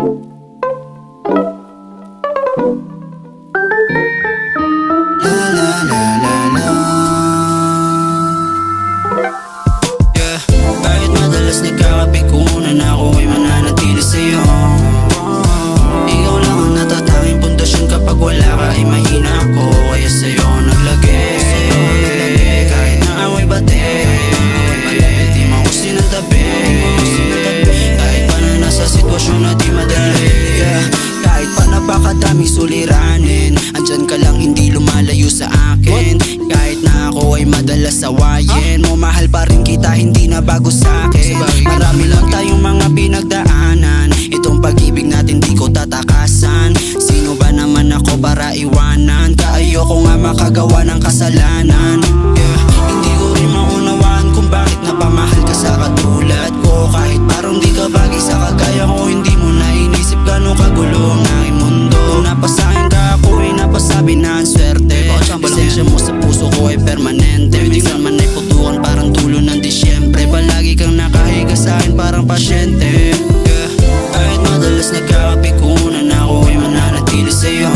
Kahit madalas nagkakapikunan, ako ay mananatili sa'yo. Ikaw lang ang natatanging pundasyon. Kapag wala ka ay mahina ako, kaya sa'yo naglagay. Kahit na ako'y bate, di mo ako sinatabi. Kahit pa na nasa sitwasyon na di madali. Kahit pa napakadaming suliranin, andyan ka lang, hindi lumalayo sa akin. Kahit na ako ay madalas sawayin mo, mahal pa rin kita, hindi na bago sa'kin. Marami lang tayong mga pinagdaanan, itong pag-ibig natin di ko tatakasan. Sino ba naman ako para iwanan ka? Ayoko nga makagawa ng kasalanan. Hindi ko rin maunawaan kung bakit napamahal ka sa katulad ko. Kahit parang di ka bagay sa kagaya ko, hindi mo na inisip gano'ng kagulo ang aking mundo. Kung napasahin ka, ako ay napasabi na ang swerte. Lisensya mo sa puso ko ay permanente. Minsan man ay putukan parang dulo ng Disyembre. Palagi kang nakahiga sa'kin parang pasyente. Kahit madalas nagkakapikunan, ako ay mananatili sa'yo.